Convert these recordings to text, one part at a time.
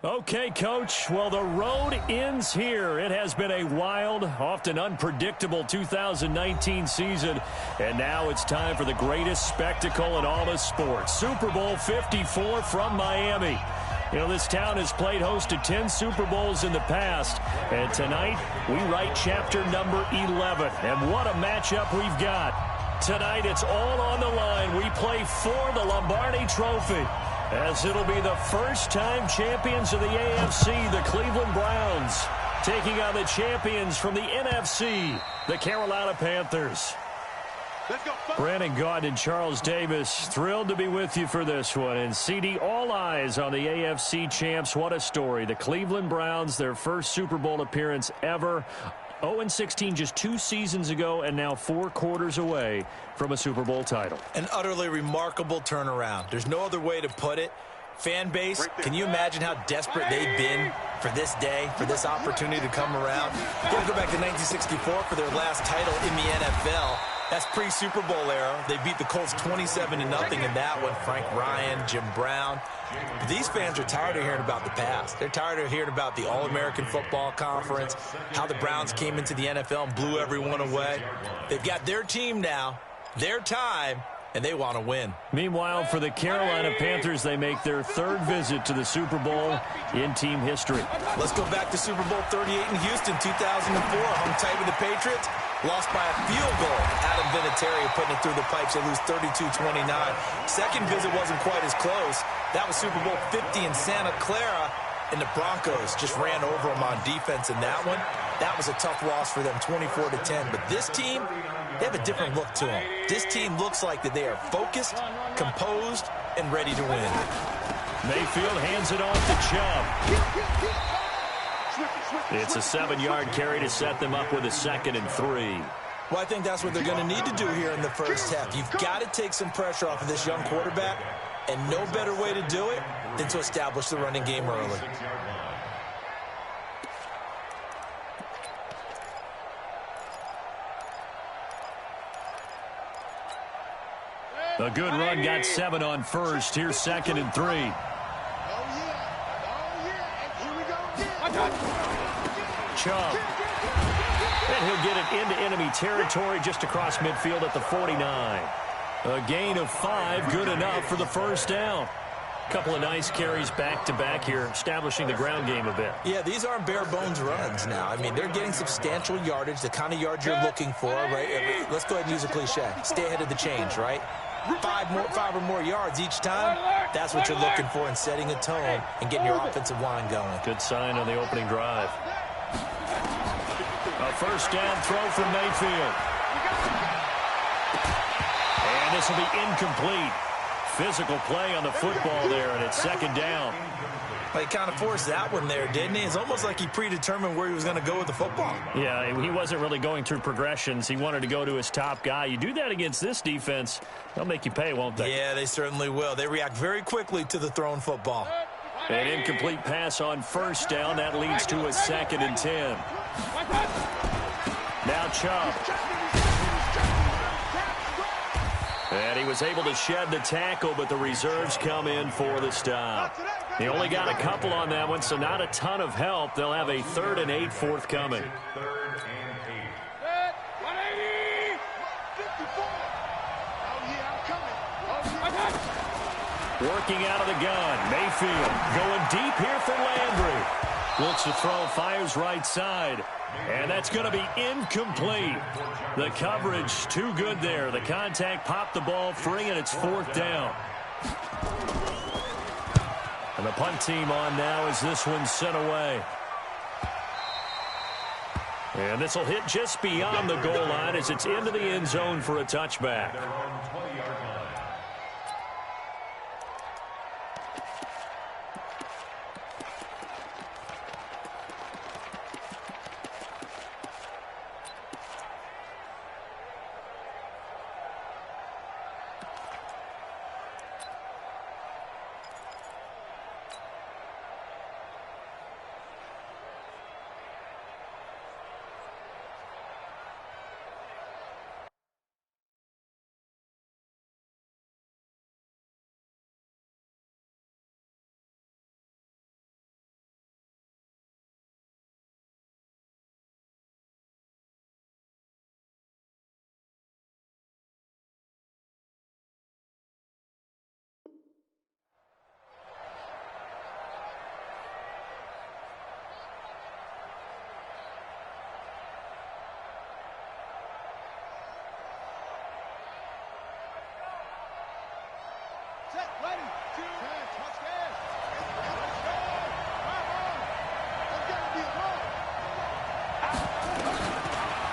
Okay, Coach. Well, the road ends here. It has been a wild, often unpredictable 2019 season. And now it's time for the greatest spectacle in all of sports. Super Bowl 54 from Miami. You know, this town has played host to 10 Super Bowls in the past. And tonight, we write chapter number 11. And what a matchup we've got. Tonight, it's all on the line. We play for the Lombardi Trophy, as it'll be the first-time champions of the AFC, the Cleveland Browns, taking on the champions from the NFC, the Carolina Panthers. Brandon Gaudin and Charles Davis, thrilled to be with you for this one. And CD, all eyes on the AFC champs. What a story. The Cleveland Browns, their first Super Bowl appearance ever. 0-16 just 2 seasons ago, and now 4 quarters away from a Super Bowl title. An utterly remarkable turnaround. There's no other way to put it. Fan base, can you imagine how desperate they've been for this day, for this opportunity to come around? You gotta go back to 1964 for their last title in the NFL. That's pre-Super Bowl era. They beat the Colts 27-0 in that one. Frank Ryan, Jim Brown. But these fans are tired of hearing about the past. They're tired of hearing about the All-American Football Conference, how the Browns came into the NFL and blew everyone away. They've got their team now, their time, and they want to win. Meanwhile, for the Carolina Panthers, they make their 3rd visit to the Super Bowl in team history. Let's go back to Super Bowl 38 in Houston, 2004. Hung tight with the Patriots. Lost by a field goal. Adam Vinatieri putting it through the pipes. They lose 32-29. Second visit wasn't quite as close. That was Super Bowl 50 in Santa Clara. And the Broncos just ran over them on defense in that one. That was a tough loss for them, 24-10. But this team, they have a different look to them. This team looks like that they are focused, composed, and ready to win. Mayfield hands it off to Chubb. It's a 7-yard carry to set them up with a 2nd and 3. Well, I think that's what they're going to need to do here in the first half. You've got to take some pressure off of this young quarterback, and no better way to do it than to establish the running game early. A good run, got 7 on first. Here's 2nd and 3. Chubb. And he'll get it into enemy territory just across midfield at the 49. A gain of 5, good enough for the first down. Couple of nice carries back-to-back here, establishing the ground game a bit. Yeah, these aren't bare-bones runs now. I mean, they're getting substantial yardage, the kind of yards you're looking for, right? Let's go ahead and use a cliche. Stay ahead of the change, right? 5 or more yards each time, that's what you're looking for in setting a tone and getting your offensive line going. Good sign on the opening drive. A first down throw from Mayfield. And this will be incomplete. Physical play on the football there, and it's 2nd down. He kind of forced that one there, didn't he? It's almost like he predetermined where he was going to go with the football. Yeah, he wasn't really going through progressions. He wanted to go to his top guy. You do that against this defense, they'll make you pay, won't they? Yeah, they certainly will. They react very quickly to the thrown football. An incomplete pass on first down. That leads to a 2nd and 10. Now Chubb. And he was able to shed the tackle, but the reserves come in for the stop. He only got a couple on that one, so not a ton of help. They'll have a 3rd and 8 forthcoming. Working out of the gun. Mayfield going deep here for Landry. Looks to throw, fires right side. And that's going to be incomplete. The coverage too good there. The contact popped the ball free, and it's 4th down. And the punt team on now as this one's sent away. And this will hit just beyond the goal line as it's into the end zone for a touchback.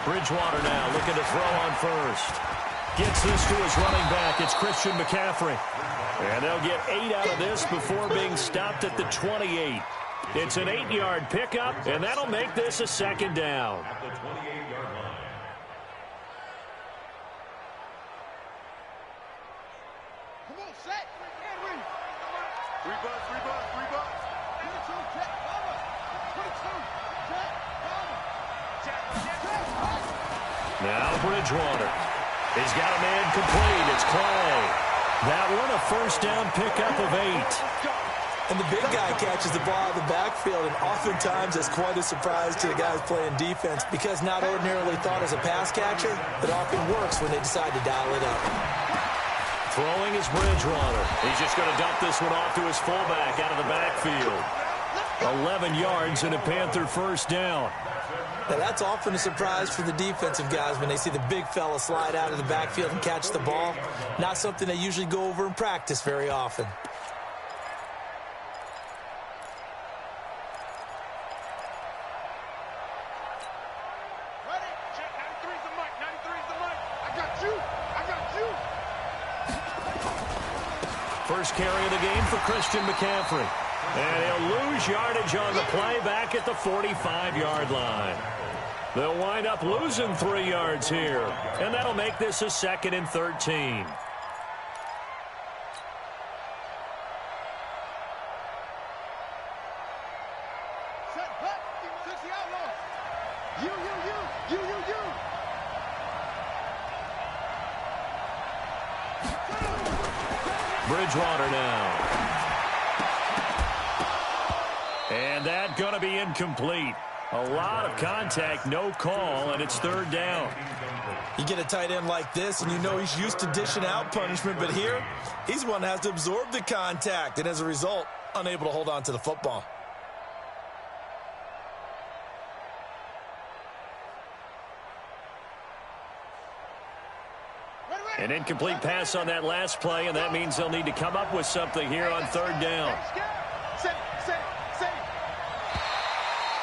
Bridgewater now looking to throw on first. Gets this to his running back. It's Christian McCaffrey. And they'll get 8 out of this before being stopped at the 28. It's an 8-yard pickup, and that'll make this a second down. At the 28-yard line. Come on, set. Three bucks. 22, check, cover. 22, check, cover. Now Bridgewater. He's got a man complete. It's Clay. That one a first down pickup of 8. And the big guy catches the ball out of the backfield, and oftentimes that's quite a surprise to the guys playing defense because not ordinarily thought as a pass catcher, it often works when they decide to dial it up. Throwing is Bridgewater. He's just going to dump this one off to his fullback out of the backfield. 11 yards and a Panther first down. Now that's often a surprise for the defensive guys when they see the big fella slide out of the backfield and catch the ball. Not something they usually go over in practice very often. First carry of the game for Christian McCaffrey. And he'll lose yardage on the play back at the 45-yard line. They'll wind up losing 3 yards here. And that'll make this a 2nd and 13. Bridgewater now. And that's going to be incomplete. A lot of contact, no call, and it's 3rd down. You get a tight end like this, and you know he's used to dishing out punishment, but here, he's one that has to absorb the contact, and as a result, unable to hold on to the football. An incomplete pass on that last play, and that means they'll need to come up with something here on 3rd down.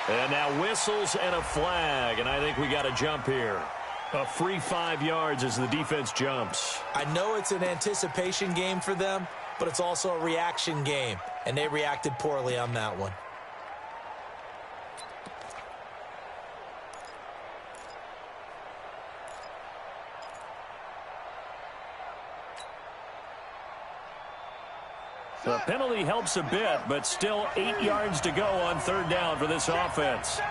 And now whistles and a flag, and I think we got a jump here. A free 5 yards as the defense jumps. I know it's an anticipation game for them, but it's also a reaction game, and they reacted poorly on that one. The penalty helps a bit, but still 8 yards to go on 3rd down for this offense.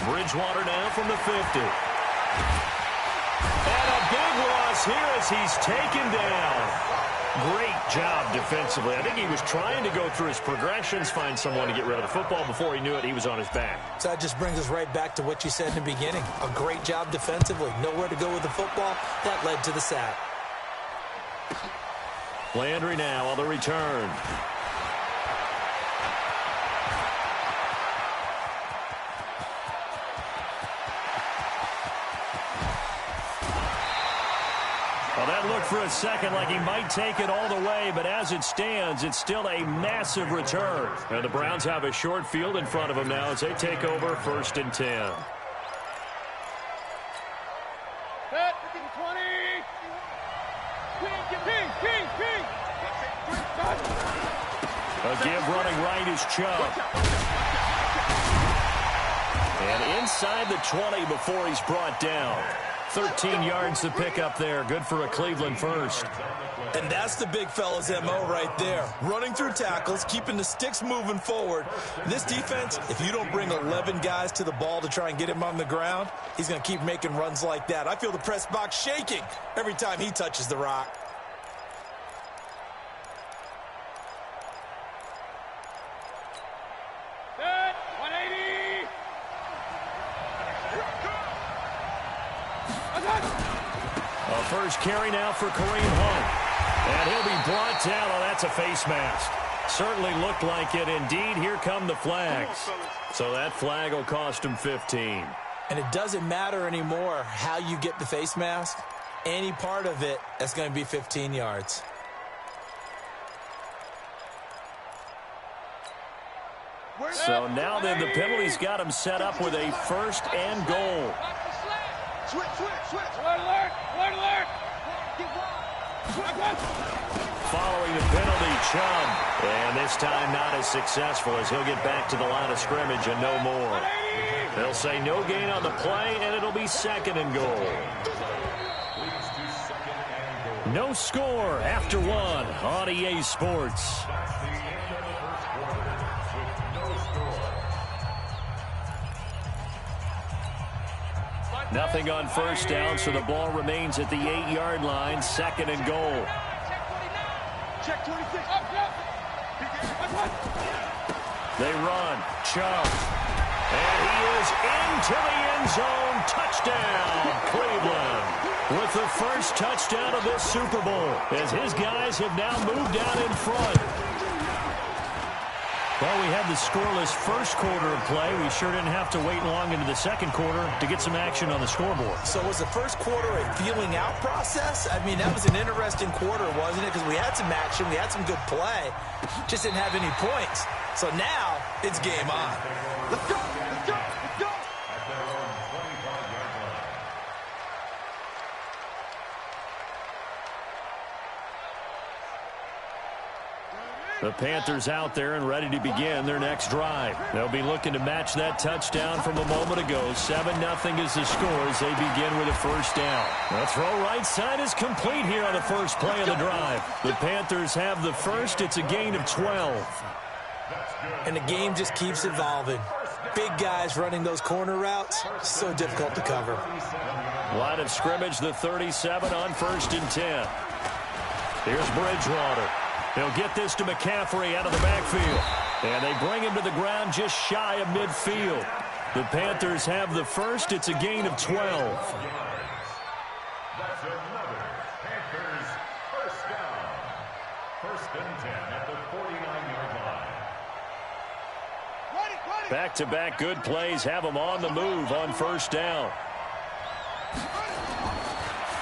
Bridgewater now from the 50. And a big loss here as he's taken down. Great job defensively. I think he was trying to go through his progressions, find someone to get rid of the football. Before he knew it, he was on his back. So that just brings us right back to what you said in the beginning. A great job defensively. Nowhere to go with the football. That led to the sack. Landry now on the return. Well, that looked for a second like he might take it all the way, but as it stands, it's still a massive return. And the Browns have a short field in front of them now as they take over 1st and 10. A give running right is Chubb. And inside the 20 before he's brought down. 13 yards to pick up there. Good for a Cleveland first. And that's the big fella's MO right there. Running through tackles, keeping the sticks moving forward. This defense, if you don't bring 11 guys to the ball to try and get him on the ground, he's going to keep making runs like that. I feel the press box shaking every time he touches the rock. First carry now for Kareem Hunt. And he'll be brought down. Oh, that's a face mask. Certainly looked like it. Indeed, here come the flags. So that flag will cost him 15. And it doesn't matter anymore how you get the face mask. Any part of it, that's going to be 15 yards. So now then, the penalty's got him set up with a 1st and goal. Switch. Alert. Following the penalty, Chubb. And this time not as successful as he'll get back to the line of scrimmage and no more. They'll say no gain on the play, and it'll be 2nd and goal. No score after 1 on EA Sports. Nothing on 1st down, so the ball remains at the 8-yard line. 2nd and goal. Check 26. They run. Chubb. And he is into the end zone. Touchdown, Cleveland. With the first touchdown of this Super Bowl, as his guys have now moved out in front. Well, we had the scoreless first quarter of play. We sure didn't have to wait long into the second quarter to get some action on the scoreboard. So was the first quarter a feeling out process? I mean, that was an interesting quarter, wasn't it? Because we had some action, we had some good play, just didn't have any points. So now it's game on. Let's go. The Panthers out there and ready to begin their next drive. They'll be looking to match that touchdown from a moment ago. 7-0 is the score as they begin with a 1st down. The throw right side is complete here on the first play of the drive. The Panthers have the first. It's a gain of 12. And the game just keeps evolving. Big guys running those corner routes, so difficult to cover. Line of scrimmage, the 37 on 1st and 10. Here's Bridgewater. He'll get this to McCaffrey out of the backfield. And they bring him to the ground just shy of midfield. The Panthers have the first. It's a gain of 12. That's another Panthers first down. 1st and 10 at the 49-yard line. Back-to-back good plays have them on the move on 1st down.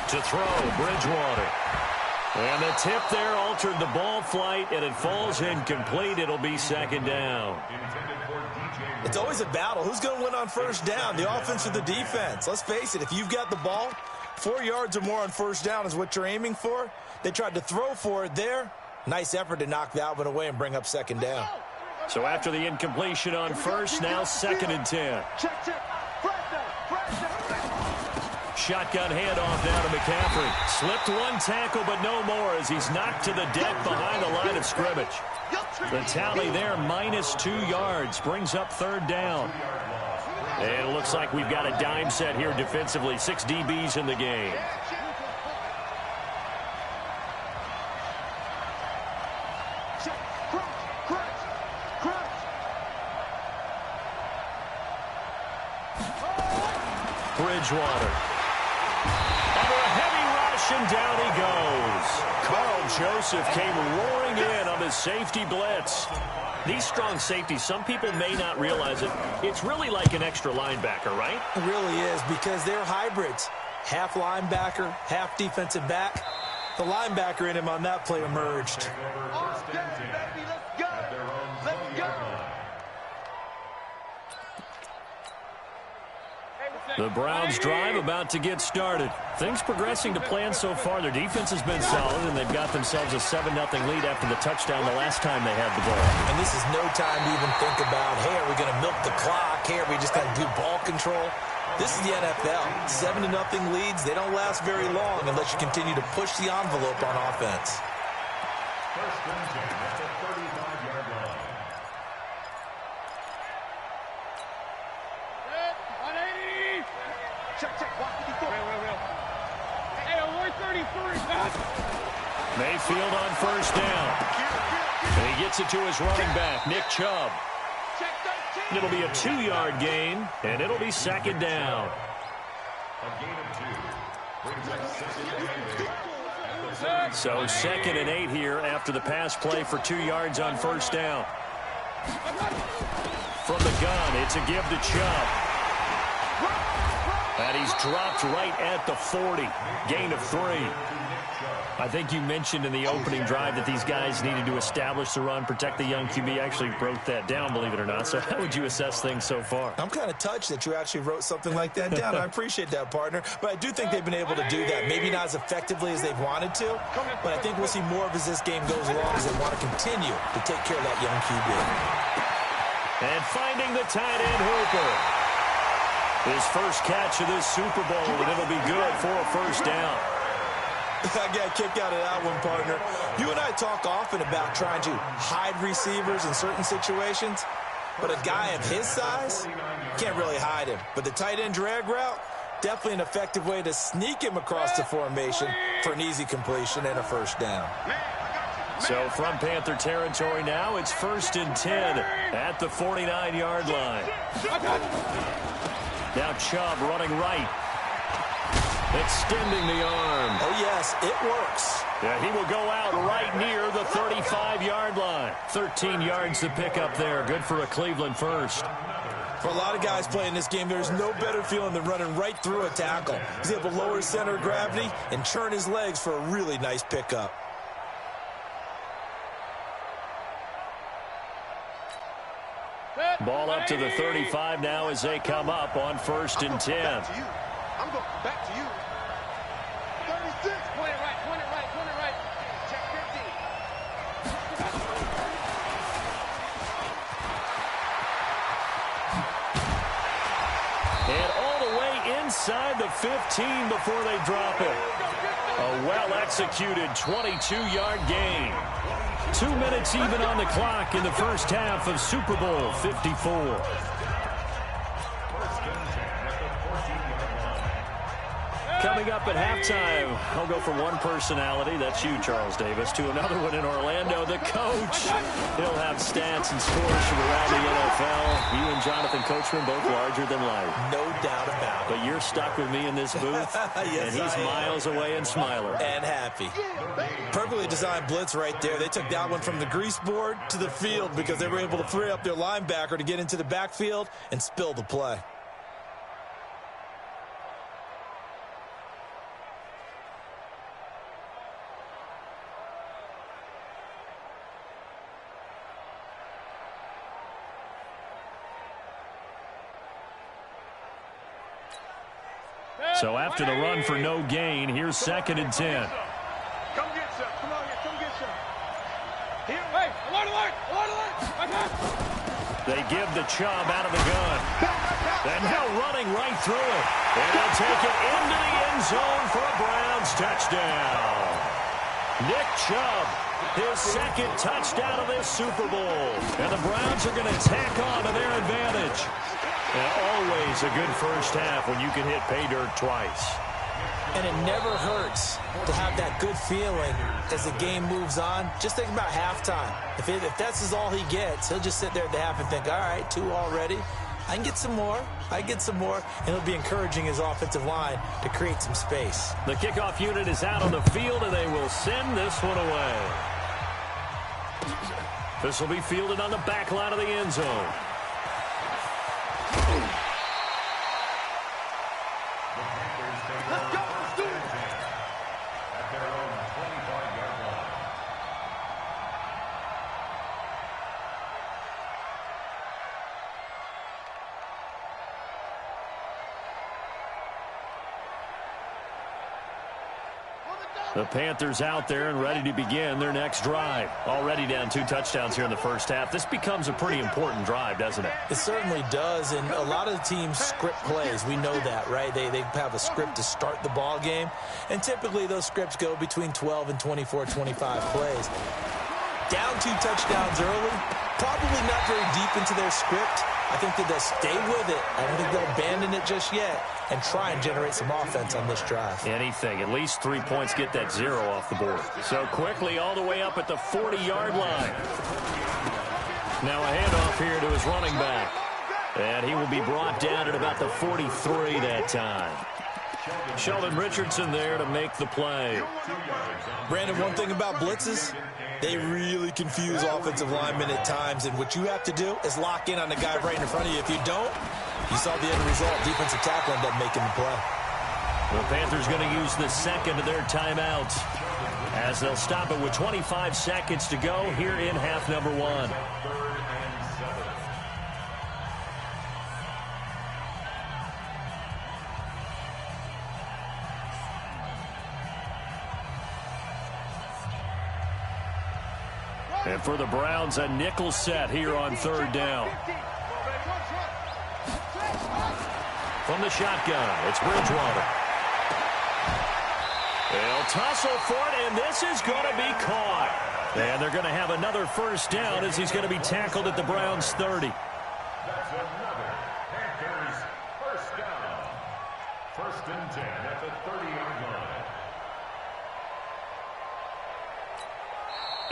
To throw, Bridgewater. And the tip there altered the ball flight, and it falls incomplete. It'll be 2nd down. It's always a battle. Who's going to win on 1st down, the offense or the defense? Let's face it, if you've got the ball, 4 yards or more on 1st down is what you're aiming for. They tried to throw for it there. Nice effort to knock that one away and bring up 2nd down. So after the incompletion on 1st, now 2nd and 10. Check. Shotgun handoff now to McCaffrey. Slipped one tackle, but no more as he's knocked to the deck behind the line of scrimmage. The tally there, -2 yards, brings up 3rd down. And it looks like we've got a dime set here defensively. 6 DBs in the game. Bridgewater. Under a heavy rush, and down he goes. Carl Joseph came roaring in on his safety blitz. These strong safeties, some people may not realize it. It's really like an extra linebacker, right? It really is, because they're hybrids. Half linebacker, half defensive back. The linebacker in him on that play emerged. The Browns drive about to get started. Things progressing to plan so far. Their defense has been solid, and they've got themselves a 7-0 lead after the touchdown the last time they had the ball. And this is no time to even think about, hey, are we going to milk the clock? Hey, are we just going to do ball control? This is the NFL. 7-0 leads, they don't last very long unless you continue to push the envelope on offense. 1st and 10 at the 35-yard line. Mayfield on 1st down. And he gets it to his running back, Nick Chubb. It'll be a 2-yard gain, and it'll be 2nd down. A gain of 2 brings up 2nd and 8 at the So 2nd and 8 here after the pass play for 2 yards on first down. From the gun, it's a give to Chubb. And he's dropped right at the 40. Gain of 3. I think you mentioned in the opening drive that these guys needed to establish the run, protect the young QB. Actually wrote that down, believe it or not. So how would you assess things so far? I'm kind of touched that you actually wrote something like that down. I appreciate that, partner. But I do think they've been able to do that. Maybe not as effectively as they've wanted to, but I think we'll see more of as this game goes along as they want to continue to take care of that young QB. And finding the tight end Hooper. His first catch of this Super Bowl, and it'll be good for a first down. I got a kick out of that one, partner. You and I talk often about trying to hide receivers in certain situations, but a guy of his size, can't really hide him. But the tight end drag route, definitely an effective way to sneak him across the formation for an easy completion and a first down. So from Panther territory now, it's 1st and 10 at the 49-yard line. Now Chubb running right. Extending the arm. Oh, yes, it works. Yeah, he will go out right near the 35-yard line. 13 yards to pick up there. Good for a Cleveland first. For a lot of guys playing this game, there's no better feeling than running right through a tackle. He's able to lower his center of gravity and churn his legs for a really nice pickup. Ball up to the 35 now as they come up on 1st and 10. I'm going back to you. 36. Point it right, point it right, point it right. Check 15. And all the way inside the 15 before they drop it. A well-executed 22-yard gain. 2 minutes even on the clock in the first half of Super Bowl 54. Coming up at halftime, I'll go from one personality, that's you, Charles Davis, to another one in Orlando, the coach. He'll have stats and scores from around the NFL. You and Jonathan Coachman, both larger than life. No doubt about it. But you're stuck with me in this booth, Yes, and he's miles away and smiling. And happy. Perfectly designed blitz right there. They took that one from the grease board to the field because they were able to free up their linebacker to get into the backfield and spill the play. So after the run for no gain, here's 2nd and 10. Come get some. Come on here. Come get some. Here. Hey, alert. They give the Chubb out of the gun. And now running right through it. And they'll take it into the end zone for a Browns touchdown. Nick Chubb, his 2nd touchdown of this Super Bowl. And the Browns are going to tack on to their advantage. And always a good first half when you can hit pay dirt twice. And it never hurts to have that good feeling as the game moves on. Just think about halftime. If that's all he gets, he'll just sit there at the half and think, all right, 2 already. I can get some more. And it'll be encouraging his offensive line to create some space. The kickoff unit is out on the field, and they will send this one away. This will be fielded on the back line of the end zone. Let's go. Let's do it. At their own 25-yard line. The Panthers out there and ready to begin their next drive. Already down 2 touchdowns here in the first half. This becomes a pretty important drive, doesn't it? It certainly does, and a lot of the teams script plays. We know that, right? They have a script to start the ball game, and typically those scripts go between 12 and 24, 25 plays. Down 2 touchdowns early, probably not very deep into their script. I think that they'll stay with it. I don't think they'll abandon it just yet and try and generate some offense on this drive. Anything. At least 3 points, get that 0 off the board. So quickly all the way up at the 40-yard line. Now a handoff here to his running back. And he will be brought down at about the 43 that time. Sheldon Richardson there to make the play. Brandon, one thing about blitzes, they really confuse offensive linemen at times, and what you have to do is lock in on the guy right in front of you. If you don't, you saw the end result. Defensive tackle ended up making the play. The Panthers going to use the second of their timeouts as they'll stop it with 25 seconds to go here in half number 1. And for the Browns, a nickel set here on third down. From the shotgun, it's Bridgewater. They'll tussle for it, and this is going to be caught. And they're going to have another first down as he's going to be tackled at the Browns' 30. That's another Panthers first down. 1st and 10 at the 30-yard line.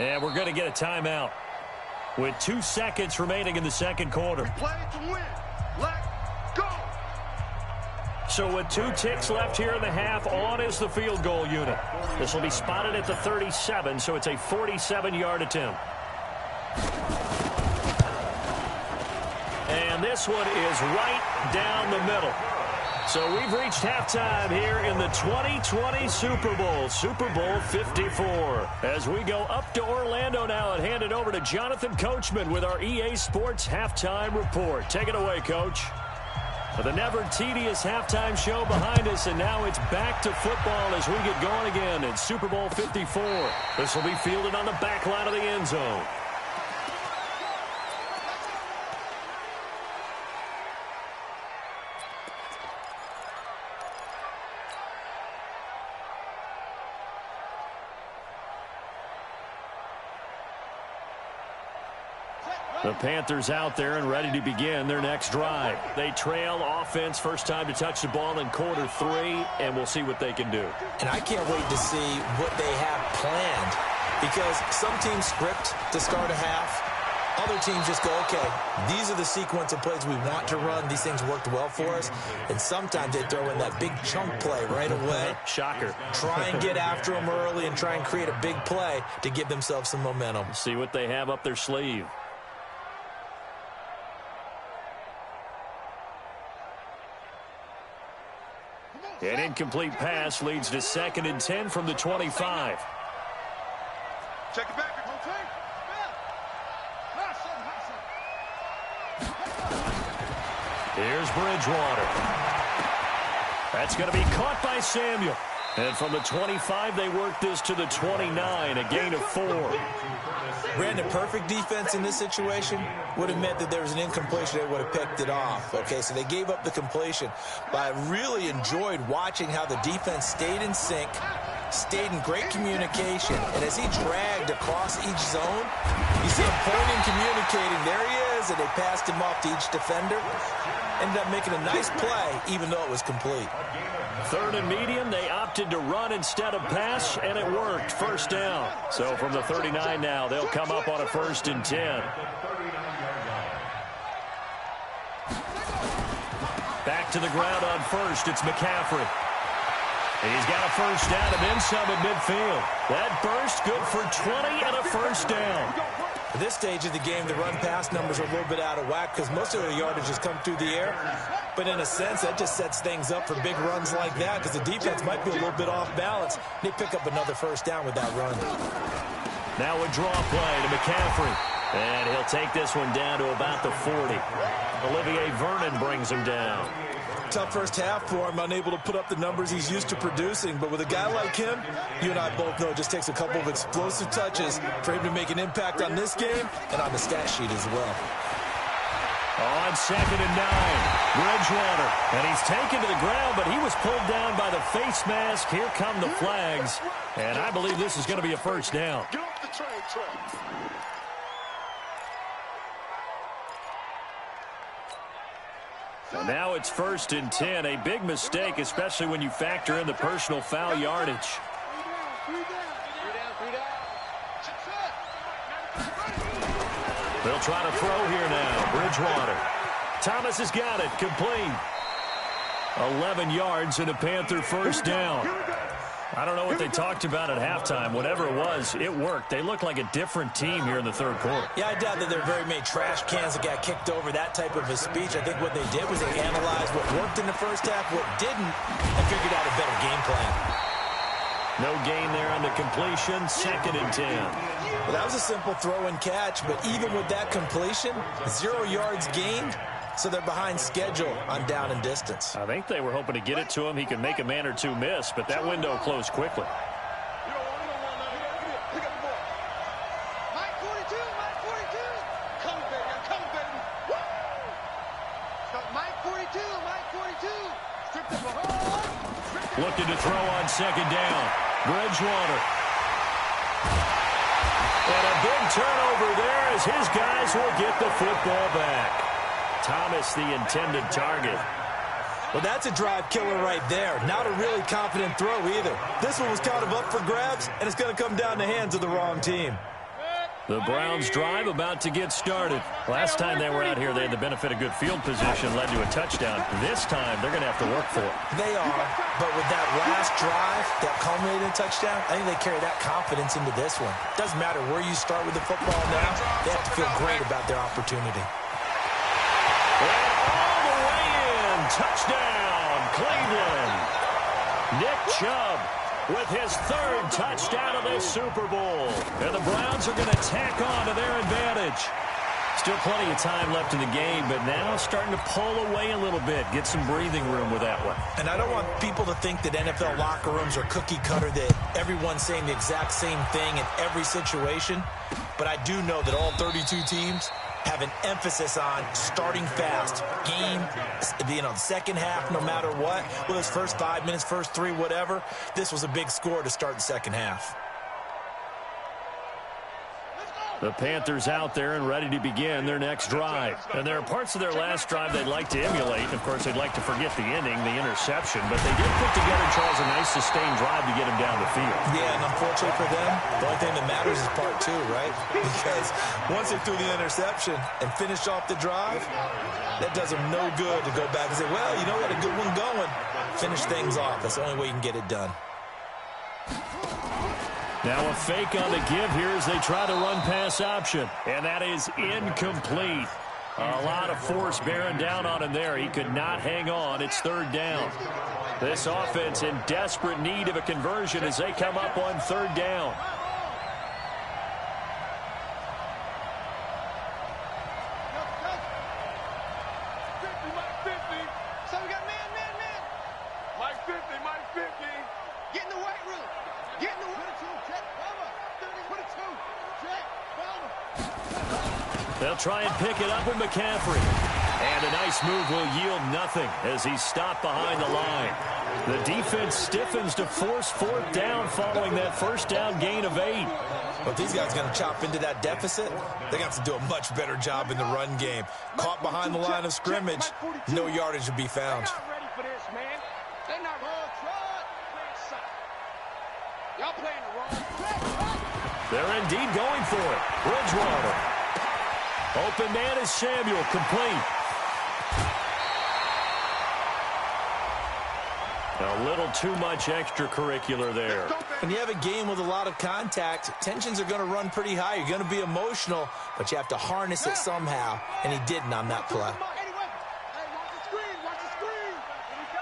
And we're going to get a timeout with 2 seconds remaining in the second quarter. Play to win. Let go. So with 2 ticks left here in the half, on is the field goal unit. This will be spotted at the 37, so it's a 47-yard attempt. And this one is right down the middle. So we've reached halftime here in the 2020 Super Bowl, Super Bowl 54. As we go up to Orlando now and hand it over to Jonathan Coachman with our EA Sports Halftime Report. Take it away, Coach. The never-tedious halftime show behind us, and now it's back to football as we get going again in Super Bowl 54. This will be fielded on the back line of the end zone. The Panthers out there and ready to begin their next drive. They trail offense, first time to touch the ball in quarter 3, and we'll see what they can do. And I can't wait to see what they have planned, because some teams script to start a half. Other teams just go, okay, these are the sequence of plays we want to run. These things worked well for us. And sometimes they throw in that big chunk play right away. Shocker. Try and get after them early and try and create a big play to give themselves some momentum. See what they have up their sleeve. An incomplete pass leads to 2nd and 10 from the 25. Check it back. Here's Bridgewater. That's going to be caught by Samuel. And from the 25, they work this to the 29, a gain of 4. Brandon, perfect defense in this situation would have meant that there was an incompletion. They would have picked it off. Okay, so they gave up the completion. But I really enjoyed watching how the defense stayed in sync, stayed in great communication. And as he dragged across each zone, you see him pointing, communicating. There he is, and they passed him off to each defender. Ended up making a nice play, even though it was complete. 3rd and medium, they opted to run instead of pass, and it worked. First down. So from the 39 now, they'll come up on a 1st and 10. Back to the ground on first, it's McCaffrey. He's got a first down and then some at midfield. That burst good for 20 and a first down. At this stage of the game, the run-pass numbers are a little bit out of whack because most of their yardage has come through the air. But in a sense, that just sets things up for big runs like that because the defense might be a little bit off balance. They pick up another first down with that run. Now a draw play to McCaffrey. And he'll take this one down to about the 40. Olivier Vernon brings him down. Tough first half for him, unable to put up the numbers he's used to producing. But with a guy like him, you and I both know it just takes a couple of explosive touches for him to make an impact on this game and on the stat sheet as well. On 2nd and 9, Bridgewater. And he's taken to the ground, but he was pulled down by the face mask. Here come the flags. And I believe this is going to be a first down. Get off the train track. So now it's 1st and 10. A big mistake, especially when you factor in the personal foul yardage. They'll try to throw here now. Bridgewater. Thomas has got it. Complete. 11 yards and a Panther first down. I don't know what they talked about at halftime. Whatever it was, it worked. They looked like a different team here in the third quarter. Yeah, I doubt that there are very many trash cans that got kicked over, that type of a speech. I think what they did was they analyzed what worked in the first half, what didn't, and figured out a better game plan. No gain there on the completion. 2nd and 10. Well, that was a simple throw and catch, but even with that completion, 0 yards gained, so they're behind schedule on down and distance. I think they were hoping to get it to him. He could make a man or two miss, but that window closed quickly. Mike 42, Mike 42. Come, baby, I'm coming, baby. Woo! Mike 42, Mike 42. Strip the ball. Looking to throw on 2nd down. Bridgewater. And a big turnover there as his guys will get the football back. Thomas, the intended target. Well, that's a drive killer right there. Not a really confident throw either. This one was kind of up for grabs, and it's going to come down the hands of the wrong team. The Browns drive about to get started. Last time they were out here, they had the benefit of good field position, led to a touchdown. This time, they're going to have to work for it. They are, but with that last drive, that culminated in touchdown, I think they carry that confidence into this one. Doesn't matter where you start with the football now, they have to feel great about their opportunity. And all the way in, touchdown, Cleveland. Nick Chubb with his 3rd touchdown of this Super Bowl. And the Browns are going to tack on to their advantage. Still plenty of time left in the game, but now starting to pull away a little bit, get some breathing room with that one. And I don't want people to think that NFL locker rooms are cookie cutter, that everyone's saying the exact same thing in every situation. But I do know that all 32 teams have an emphasis on starting fast. Game, the second half, no matter what. Well, those first 5 minutes, first 3, whatever. This was a big score to start the second half. The Panthers out there and ready to begin their next drive. And there are parts of their last drive they'd like to emulate. Of course, they'd like to forget the ending, the interception. But they did put together, Charles, a nice sustained drive to get him down the field. Yeah, and unfortunately for them, the only thing that matters is part 2, right? Because once they threw the interception and finished off the drive, that does them no good to go back and say, well, you know what, a good one going. Finish things off. That's the only way you can get it done. Now a fake on the give here as they try to run pass option. And that is incomplete. A lot of force bearing down on him there. He could not hang on. It's 3rd down. This offense in desperate need of a conversion as they come up on 3rd down. So we got man. Mike 50, Mike 50. Get in the weight room. Get in the weight room. Check, cover. 22. Check, cover. They'll try and pick it up with McCaffrey. And a nice move will yield nothing as he's stopped behind the line. The defense stiffens to force 4th down following that first down gain of 8. But if these guys are going to chop into that deficit, they're going to have to do a much better job in the run game. Caught behind the line of scrimmage, no yardage to be found. They're not ready for this, man. They're not wrong. Y'all playing the wrong play. They're indeed going for it. Bridgewater. Open man is Samuel, complete. A little too much extracurricular there. When you have a game with a lot of contact, tensions are going to run pretty high. You're going to be emotional, but you have to harness it somehow, and he didn't on that play. Hey, watch the screen. Watch the screen.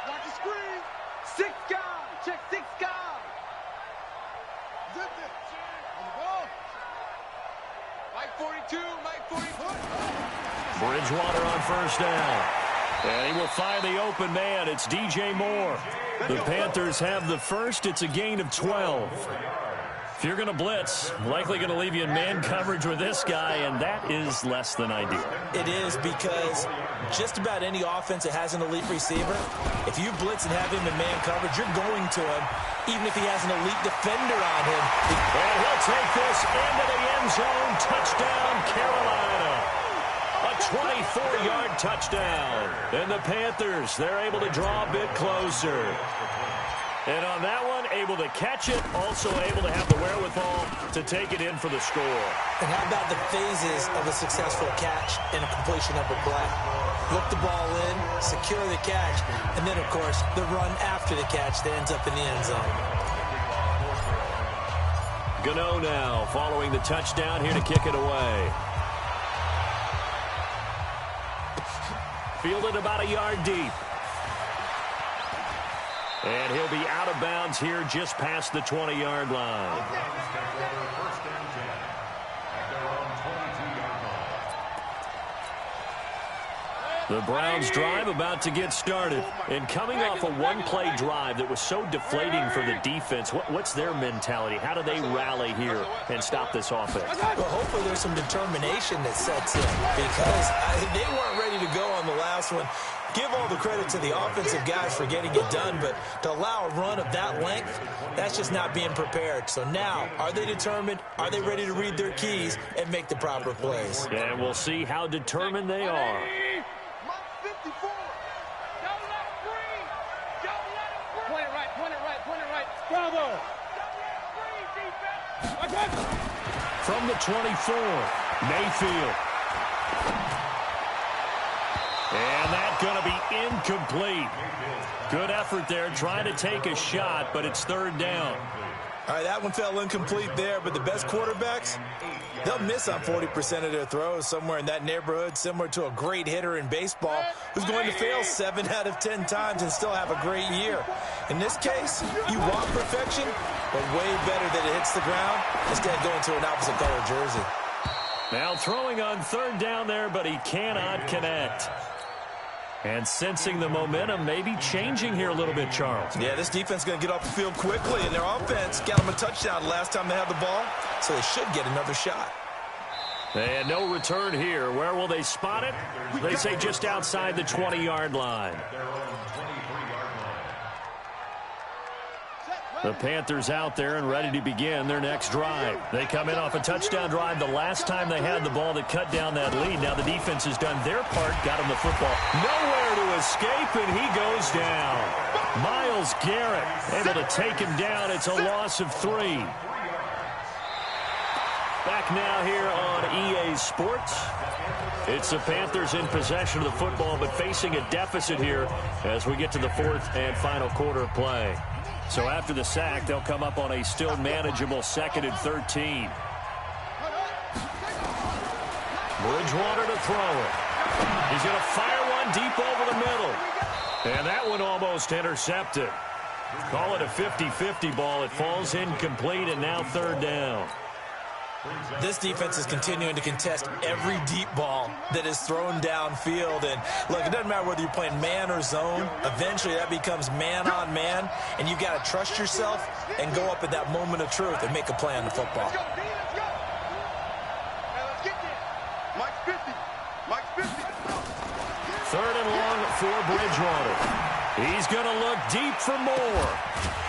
Watch the screen. 6 guys. Check 6 guys. Zip it. On the ball. Mike 42. Mike 44. Bridgewater on 1st down. And he will find the open man. It's DJ Moore. The Panthers have the first. It's a gain of 12. If you're going to blitz, likely going to leave you in man coverage with this guy, and that is less than ideal. It is, because just about any offense that has an elite receiver, if you blitz and have him in man coverage, you're going to him, even if he has an elite defender on him. And he'll take this into the end zone. Touchdown, Carolina. A 24-yard touchdown. And the Panthers, they're able to draw a bit closer. And on that one, able to catch it, also able to have the wherewithal to take it in for the score. And how about the phases of a successful catch and a completion of a play? Look the ball in, secure the catch, and then, of course, the run after the catch that ends up in the end zone. Gano now following the touchdown here to kick it away. Fielded about a yard deep. And he'll be out of bounds here just past the 20-yard line. First and 10 at their own 22-yard line. The Browns drive about to get started. And coming off a one-play drive that was so deflating for the defense, what's their mentality? How do they rally here and stop this offense? Well, hopefully there's some determination that sets in because they weren't ready to go on the last one. Give all the credit to the offensive guys for getting it done, but to allow a run of that length, that's just not being prepared. So now, are they determined? Are they ready to read their keys and make the proper plays? And we'll see how determined they are. From the 24, Mayfield. And that's going to be incomplete. Good effort there, trying to take a shot, but it's third down. All right, that one fell incomplete there, but the best quarterbacks, they'll miss on 40% of their throws, somewhere in that neighborhood, similar to a great hitter in baseball who's going to fail 7 out of 10 times and still have a great year. In this case, you want perfection, but way better that it hits the ground instead of going to an opposite color jersey. Now throwing on third down there, but he cannot connect. And sensing the momentum maybe changing here a little bit, Charles. Yeah, this defense is going to get off the field quickly, and their offense got them a touchdown last time they had the ball, so they should get another shot. And no return here. Where will they spot it? They say just outside the 20-yard line. The Panthers out there and ready to begin their next drive. They come in off a touchdown drive the last time they had the ball that cut down that lead. Now the defense has done their part, got him the football. Nowhere to escape, and he goes down. Myles Garrett able to take him down. It's a loss of 3. Back now here on EA Sports. It's the Panthers in possession of the football, but facing a deficit here as we get to the fourth and final quarter of play. So after the sack, they'll come up on a still manageable 2nd and 13. Bridgewater to throw it. He's going to fire one deep over the middle. And that one almost intercepted. Call it a 50-50 ball. It falls incomplete, and now third down. This defense is continuing to contest every deep ball that is thrown downfield. And, look, it doesn't matter whether you're playing man or zone. Eventually, that becomes man-on-man, and you've got to trust yourself and go up at that moment of truth and make a play on the football. Third and long for Bridgewater. He's going to look deep for more.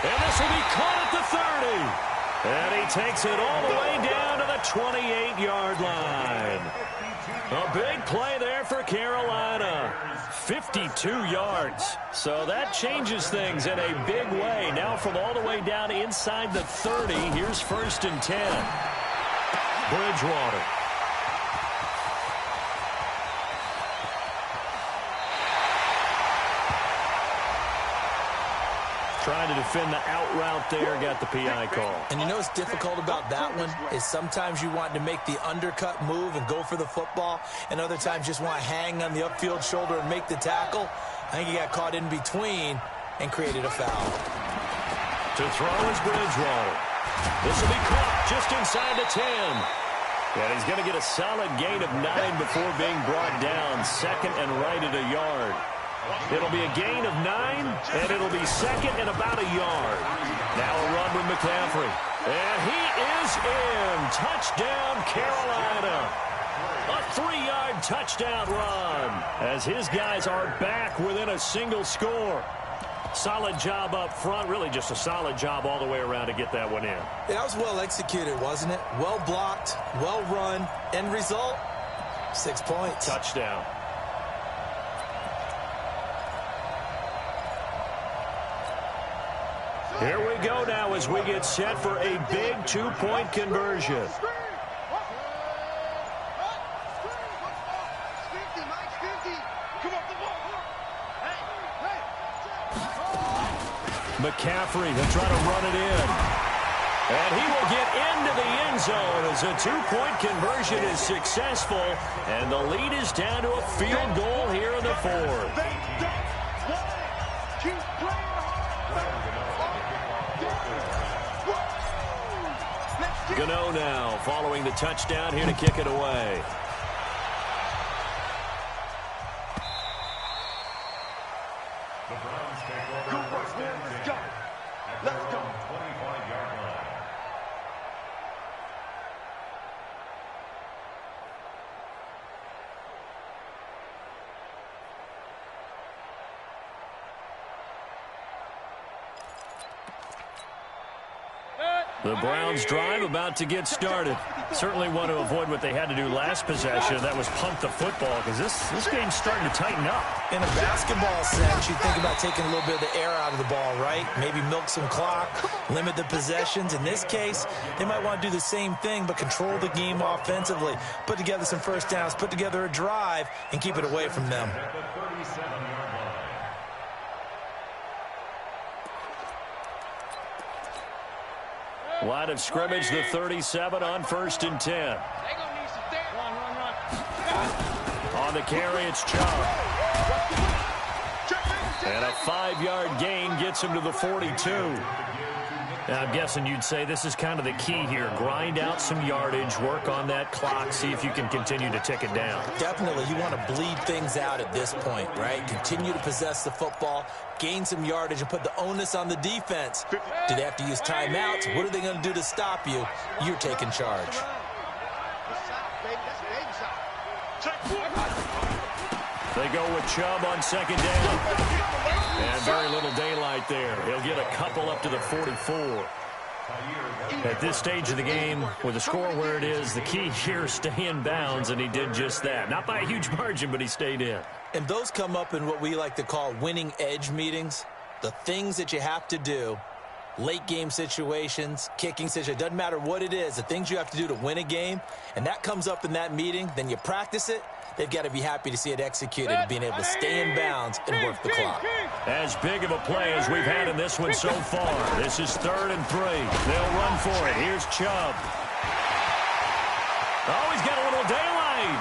And this will be caught at the 30. And he takes it all the way down to the 28-yard line. A big play there for Carolina. 52 yards. So that changes things in a big way. Now from all the way down inside the 30, here's 1st and 10. Bridgewater. Trying to defend the out route there, got the PI call. And you know what's difficult about that one is sometimes you want to make the undercut move and go for the football, and other times just want to hang on the upfield shoulder and make the tackle. I think he got caught in between and created a foul. To throw is Bridgewater. This will be caught just inside the 10. And he's going to get a solid gain of 9 before being brought down. 2nd and right at a yard. It'll be a gain of 9, and it'll be 2nd and about a yard. Now a run with McCaffrey. And he is in. Touchdown, Carolina. A 3-yard touchdown run as his guys are back within a single score. Solid job up front. Really just a solid job all the way around to get that one in. That was well executed, wasn't it? Well blocked, well run. End result, 6 points. Touchdown. Here we go now as we get set for a big two-point conversion. McCaffrey will try to run it in. And he will get into the end zone as a two-point conversion is successful. And the lead is down to a field goal here in the fourth. Gano now following the touchdown here to kick it away. Let's go. 25-yard line. The Browns drive about to get started. Certainly want to avoid what they had to do last possession. That was punt the football because this game's starting to tighten up. In a basketball sense, you think about taking a little bit of the air out of the ball, right? Maybe milk some clock, limit the possessions. In this case, they might want to do the same thing but control the game offensively. Put together some first downs, put together a drive, and keep it away from them. At the 37-yard line. Line of scrimmage, the 37 on 1st and 10. On the carry, it's Chubb. And a 5-yard gain gets him to the 42. Now, I'm guessing you'd say this is kind of the key here. Grind out some yardage, work on that clock, see if you can continue to tick it down. Definitely, you want to bleed things out at this point, right? Continue to possess the football, gain some yardage, and put the onus on the defense. Do they have to use timeouts? What are they going to do to stop you? You're taking charge. They go with Chubb on 2nd down. And very little daylight there. He'll get a couple up to the 44. At this stage of the game, with the score where it is, the key here is stay in bounds, and he did just that. Not by a huge margin, but he stayed in. And those come up in what we like to call winning edge meetings. The things that you have to do, late game situations, kicking situations, doesn't matter what it is, the things you have to do to win a game, and that comes up in that meeting, then you practice it. They've got to be happy to see it executed and being able to stay in bounds and work the clock. As big of a play as we've had in this one so far. This is 3rd and 3. They'll run for it. Here's Chubb. Oh, he's got a little daylight.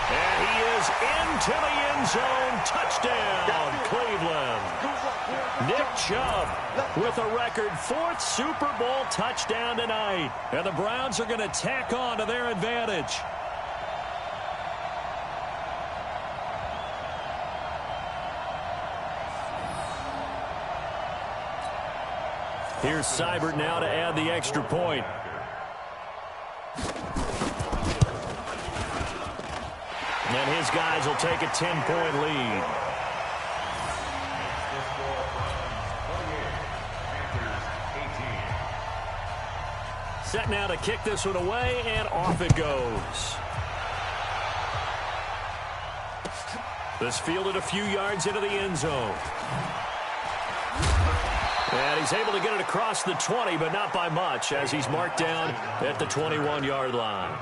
And he is into the end zone. Touchdown, Cleveland. Nick Chubb with a record 4th Super Bowl touchdown tonight. And the Browns are going to tack on to their advantage. Here's Seibert now to add the extra point. And his guys will take a 10-point lead. Set now to kick this one away, and off it goes. This fielded a few yards into the end zone. And he's able to get it across the 20, but not by much, as he's marked down at the 21-yard line.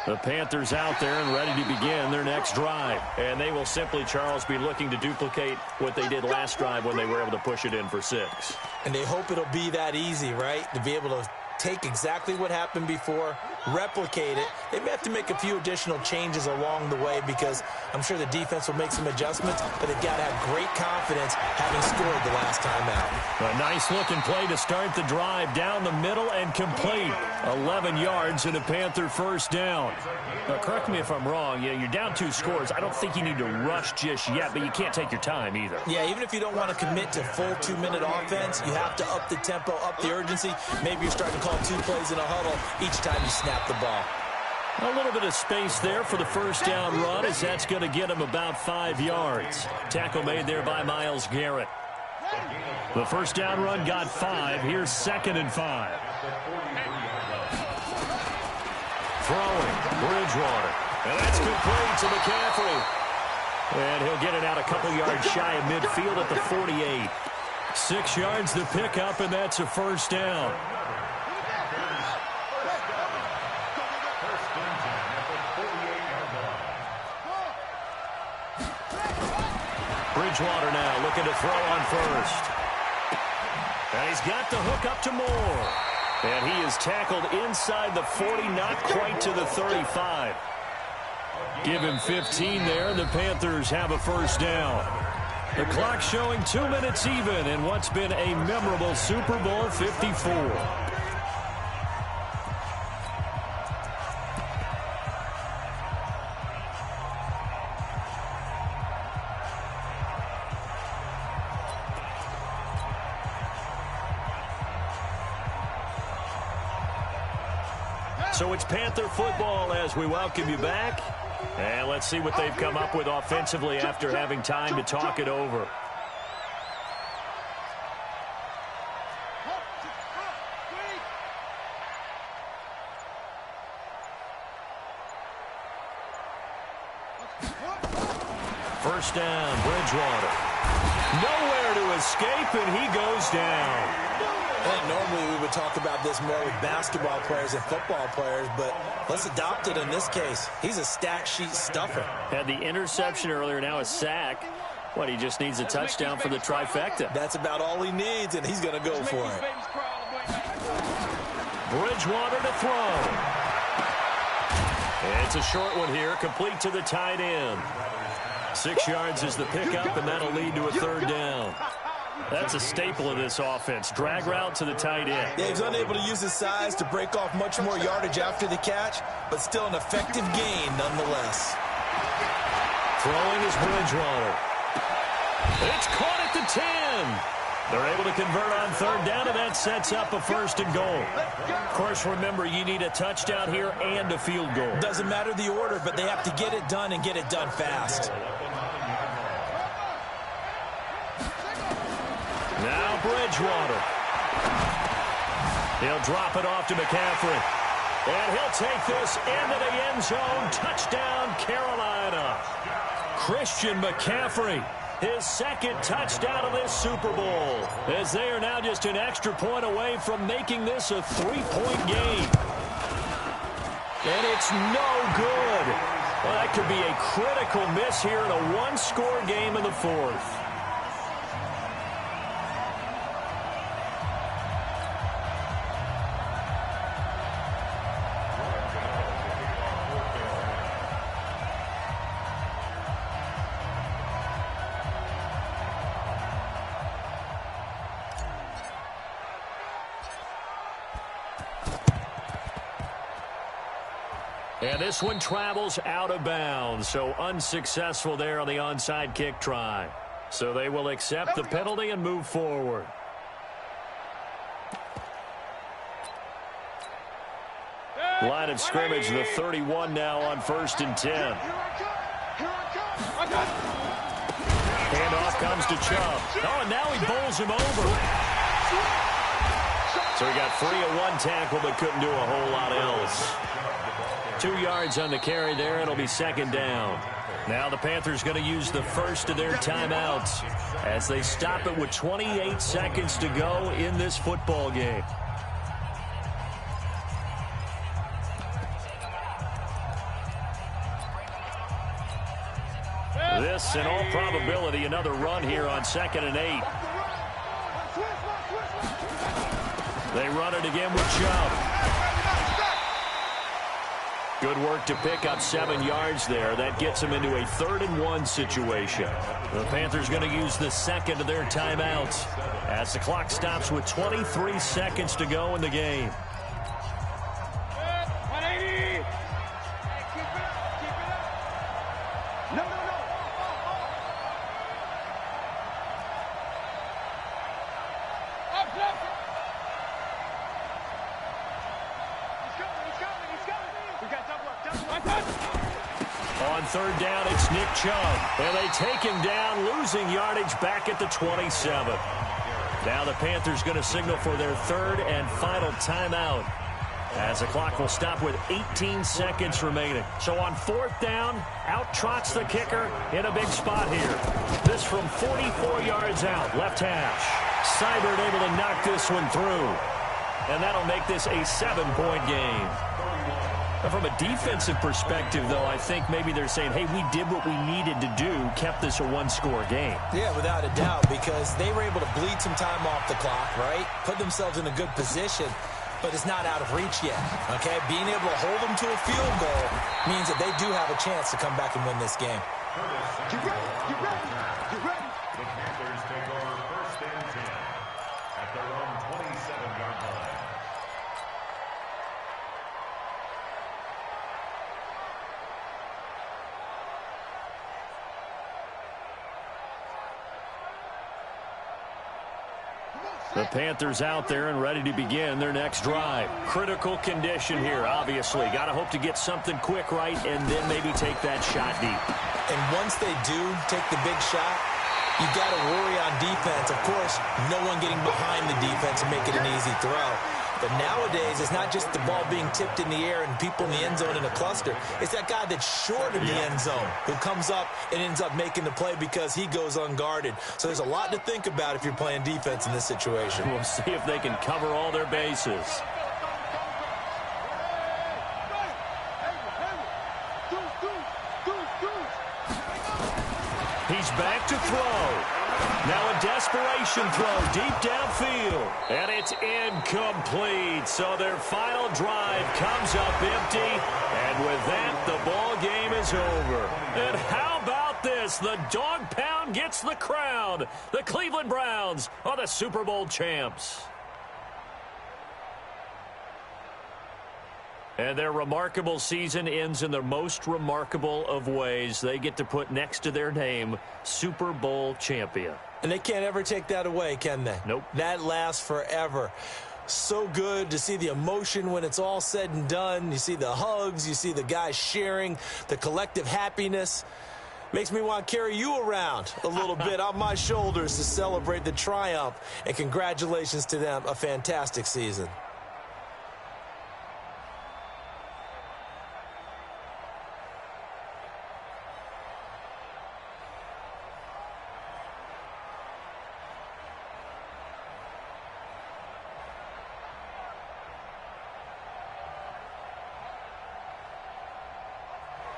The Panthers out there and ready to begin their next drive. And they will simply, Charles, be looking to duplicate what they did last drive when they were able to push it in for 6. And they hope it'll be that easy, right? To be able to take exactly what happened before, replicate it. They may have to make a few additional changes along the way because I'm sure the defense will make some adjustments, but they've got to have great confidence having scored the last time out. A nice-looking play to start the drive down the middle and complete. 11 yards and a Panther first down. Now, correct me if I'm wrong. Yeah, you're down 2 scores. I don't think you need to rush just yet, but you can't take your time either. Yeah, even if you don't want to commit to full 2-minute offense, you have to up the tempo, up the urgency. Maybe you're starting to call 2 plays in a huddle each time you snap the ball. A little bit of space there for the first down run, as that's going to get him about 5 yards. Tackle made there by Myles Garrett. The first down run got 5. Here's 2nd and 5. the 43-yard line. Throwing, Bridgewater. And that's complete to McCaffrey. And he'll get it out a couple yards shy of midfield at the 48. 6 yards to pick up, and that's a first down. Bridgewater now looking to throw on first. And he's got the hook up to Moore. And he is tackled inside the 40, not quite to the 35. Give him 15 there, and the Panthers have a first down. The clock showing 2 minutes even in what's been a memorable Super Bowl 54. So it's Panther football as we welcome you back. And let's see what they've come up with offensively after having time to talk it over. First down, Bridgewater. Nowhere to escape, and he goes down. And normally we would talk about this more with basketball players and football players, but let's adopt it in this case. He's a stat sheet stuffer. Had the interception earlier, now a sack. What, he just needs a touchdown for the trifecta. That's about all he needs, and he's going to go for it. Bridgewater to throw. It's a short one here, complete to the tight end. 6 yards is the pickup, and that'll lead to a third down. That's a staple of this offense. Drag route to the tight end. Yeah, he's unable to use his size to break off much more yardage after the catch, but still an effective gain nonetheless. Throwing is Bridgewater. It's caught at the 10. They're able to convert on third down, and that sets up a first and goal. Of course, remember, you need a touchdown here and a field goal. Doesn't matter the order, but they have to get it done and get it done fast. Now Bridgewater. He'll drop it off to McCaffrey. And he'll take this into the end zone. Touchdown, Carolina. Christian McCaffrey, his second touchdown of this Super Bowl, as they are now just an extra point away from making this a 3-point game. And it's no good. Well, that could be a critical miss here in a one-score game in the fourth. And this one travels out of bounds, so unsuccessful there on the onside kick try. So they will accept the penalty and move forward. Line of scrimmage, the 31 now on 1st and 10. Handoff comes to Chubb. Oh, and now he bowls him over. So he got free of one tackle but couldn't do a whole lot else. 2 yards on the carry there. It'll be second down. Now the Panthers going to use the first of their timeouts as they stop it with 28 seconds to go in this football game. This, in all probability, another run here on 2nd and 8. They run it again with Chubb. Good work to pick up 7 yards there. That gets them into a 3rd and 1 situation. The Panthers going to use the second of their timeouts as the clock stops with 23 seconds to go in the game. On third down, it's Nick Chubb. And they take him down, losing yardage back at the 27. Now the Panthers going to signal for their third and final timeout, as the clock will stop with 18 seconds remaining. So on fourth down, out trots the kicker in a big spot here. This from 44 yards out, left hash. Seibert able to knock this one through. And that'll make this a 7-point game. From a defensive perspective, though, I think maybe they're saying, hey, we did what we needed to do, kept this a one-score game. Yeah, without a doubt, because they were able to bleed some time off the clock, right? Put themselves in a good position, but it's not out of reach yet, okay? Being able to hold them to a field goal means that they do have a chance to come back and win this game. Get ready, get ready, get ready. The Panthers take over first and 10 at their own 27-yard line. The Panthers out there and ready to begin their next drive. Critical condition here, obviously. Got to hope to get something quick right and then maybe take that shot deep. And once they do take the big shot, you got to worry on defense. Of course, no one getting behind the defense and make it an easy throw. But nowadays, it's not just the ball being tipped in the air and people in the end zone in a cluster. It's that guy that's short of the end zone who comes up and ends up making the play because he goes unguarded. So there's a lot to think about if you're playing defense in this situation. We'll see if they can cover all their bases. He's back to throw. Now a desperation throw deep downfield. And it's incomplete. So their final drive comes up empty. And with that, the ball game is over. And how about this? The dog pound gets the crown. The Cleveland Browns are the Super Bowl champs. And their remarkable season ends in the most remarkable of ways. They get to put next to their name, Super Bowl champion. And they can't ever take that away, can they? Nope. That lasts forever. So good to see the emotion when it's all said and done. You see the hugs. You see the guys sharing, the collective happiness. Makes me want to carry you around a little bit on my shoulders to celebrate the triumph. And congratulations to them. A fantastic season.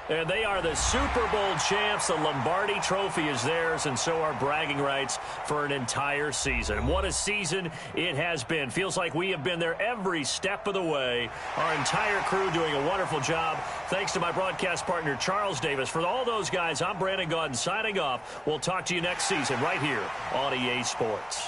And they are the Super Bowl champs. The Lombardi Trophy is theirs, and so are bragging rights for an entire season. What a season it has been. Feels like we have been there every step of the way. Our entire crew doing a wonderful job. Thanks to my broadcast partner, Charles Davis. For all those guys, I'm Brandon Gaudin signing off. We'll talk to you next season right here on EA Sports.